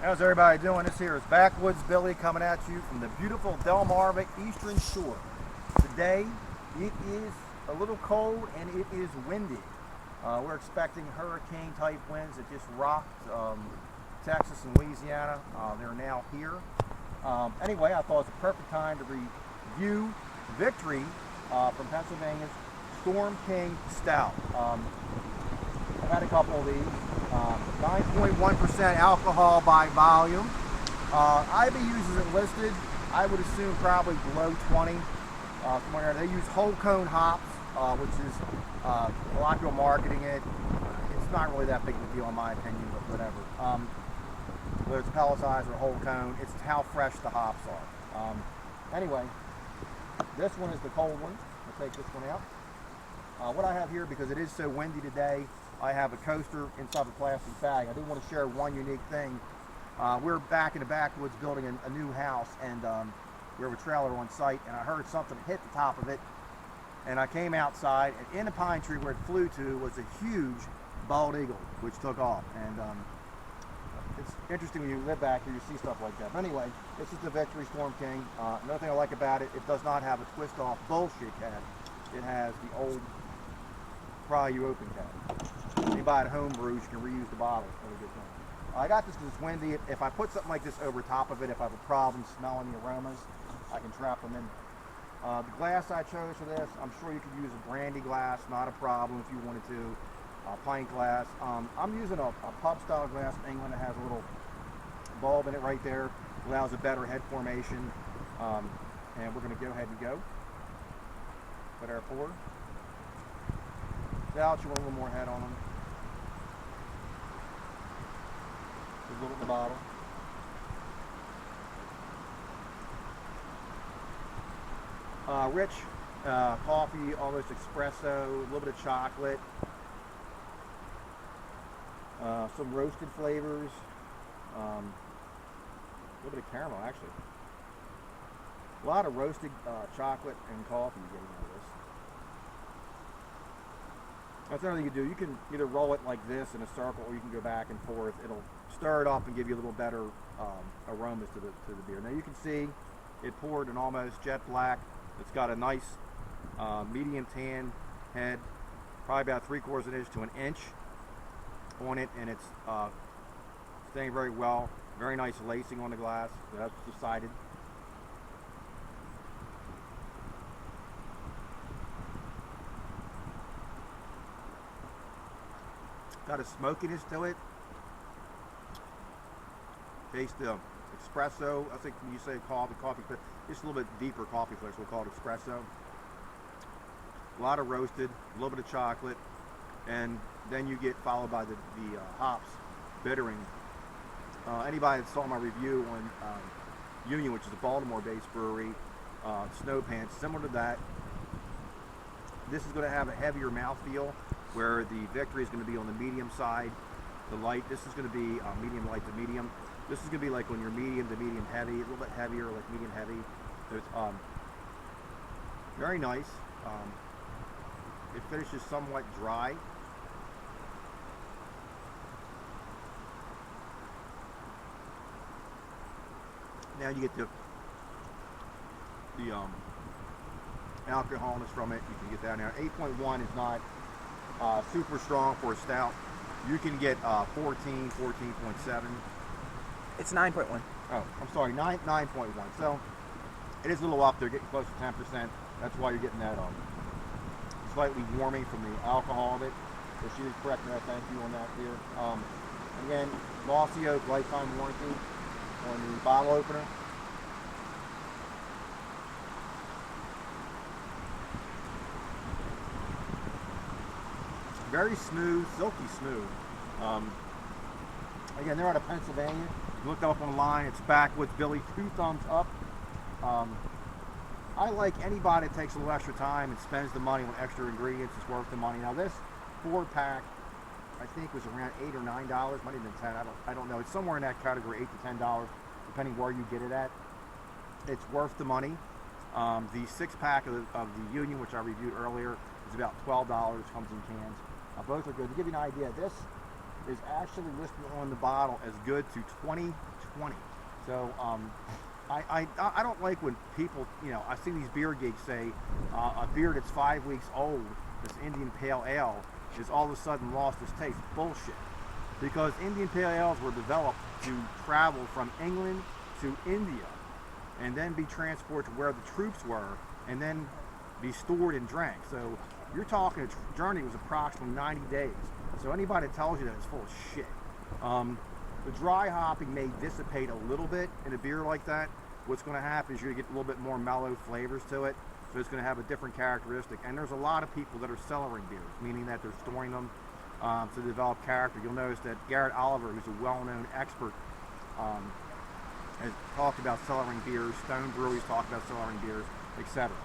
How's everybody doing? This here is Backwoods Billy coming at you from the beautiful Delmarva Eastern Shore. Today, it is a little cold and it is windy. We're expecting hurricane type winds that just rocked Texas and Louisiana. They're now here. Anyway, I thought it was a perfect time to review Victory from Pennsylvania's Storm King Stout. I've had a couple of these. 9.1% alcohol by volume. IBUs isn't listed. I would assume probably below 20. Somewhere there. They use whole cone hops, which is a lot of people marketing it. It's not really that big of a deal in my opinion, but whatever. Whether it's pelletized or whole cone, it's how fresh the hops are. Anyway, this one is the cold one. I'll take this one out. What I have here, because it is so windy today, I have a coaster inside of a plastic bag. I do want to share one unique thing. We're back in the backwoods building a new house, and we have a trailer on site, and I heard something hit the top of it, and I came outside, and in the pine tree where it flew to was a huge bald eagle, which took off. And it's interesting when you live back here, you see stuff like that. But anyway, this is the Victory Storm King. Another thing I like about it, it does not have a twist-off bullshit cap. It has the old pry you open cap. Anybody at home brews, you can reuse the bottle. I got this because it's windy. If I put something like this over top of it, if I have a problem smelling the aromas, I can trap them in. The glass I chose for this, I'm sure you could use a brandy glass, not a problem if you wanted to. Pint glass. I'm using a pub style glass in England that has a little bulb in it right there. Allows a better head formation. And we're going to go ahead and go. Put our pour. Stout, you want a little more head on them. Just a little in the bottle. Rich coffee, almost espresso, a little bit of chocolate, some roasted flavors, a little bit of caramel actually. A lot of roasted chocolate and coffee you're getting out of this. That's another thing you do. You can either roll it like this in a circle, or you can go back and forth. It'll stir it up and give you a little better aromas to the beer. Now you can see it poured in almost jet black. It's got a nice medium tan head, probably about 3/4 of an inch to an inch on it, and it's staying very well. Very nice lacing on the glass. So that's decided. Got a smokiness to it. Taste the espresso. I think when you say coffee, but just a little bit deeper coffee flavor, so we'll call it espresso. A lot of roasted, a little bit of chocolate, and then you get followed by the hops bittering. Anybody that saw my review on Union, which is a Baltimore-based brewery, Snow Pants, similar to that. This is going to have a heavier mouthfeel, where the Victory is going to be on the medium side. The light, this is going to be medium light to medium. This is going to be like when you're medium to medium heavy, a little bit heavier, like medium heavy. It's very nice. It finishes somewhat dry. Now you get the alcoholness from it. You can get that now. 8.1 is not super strong for a stout. You can get 14, 14.7. It's 9.1. Oh, I'm sorry, 9.1. So it is a little up there, getting close to 10%. That's why you're getting that slightly warming from the alcohol of it. So she is correct me. Thank you on that here. Again, Glossy Oak lifetime warranty on the bottle opener. Very smooth, silky smooth. Again, they're out of Pennsylvania. You look up online, it's Backwoods Billy, 2 thumbs up. I like anybody that takes a little extra time and spends the money on extra ingredients. It's worth the money. Now this 4-pack, I think was around $8 or $9. Might have been 10. I don't know. It's somewhere in that category, $8 to $10, depending where you get it at. It's worth the money. The 6-pack of the Union, which I reviewed earlier, is about $12. Comes in cans. Both are good. To give you an idea, this is actually listed on the bottle as good to 2020. So I don't like when people, I see these beer geeks say a beer that's 5 weeks old, this Indian Pale Ale, is all of a sudden lost its taste. Bullshit. Because Indian Pale Ales were developed to travel from England to India and then be transported to where the troops were and then be stored and drank. So you're talking a journey was approximately 90 days. So anybody that tells you that is full of shit. The dry hopping may dissipate a little bit in a beer like that. What's going to happen is you're going to get a little bit more mellow flavors to it. So it's going to have a different characteristic. And there's a lot of people that are cellaring beers, meaning that they're storing them to develop character. You'll notice that Garrett Oliver, who's a well-known expert, has talked about cellaring beers. Stone Brewery's talked about cellaring beers, etc.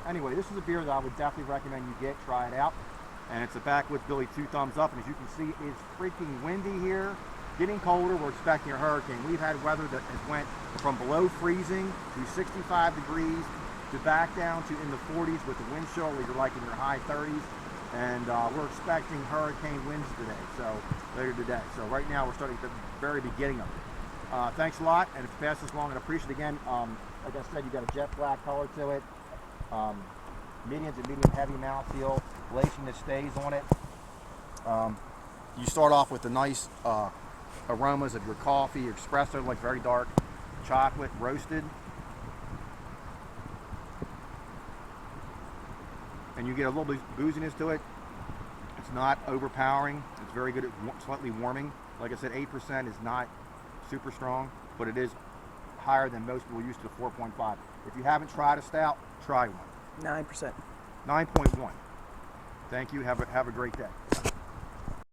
Anyway, this is a beer that I would definitely recommend you get. Try it out. And it's a Backwoods Billy 2 thumbs up. And as you can see, it's freaking windy here. Getting colder. We're expecting a hurricane. We've had weather that has went from below freezing to 65 degrees to back down to in the 40s with the wind chill where you're like in your high 30s. And we're expecting hurricane winds today, so later today. So right now we're starting at the very beginning of it. Thanks a lot, and if you pass this along, I'd appreciate it again. Like I said, you got a jet black color to it. Medium to medium heavy mouthfeel, lacing that stays on it. You start off with the nice aromas of your coffee, your espresso, like very dark chocolate, roasted. And you get a little bit of booziness to it. It's not overpowering. It's very good at slightly warming. Like I said, 8% is not super strong, but it is higher than most people used to 4.5. If you haven't tried a stout, try one. 9%. 9.1. Thank you. Have a great day.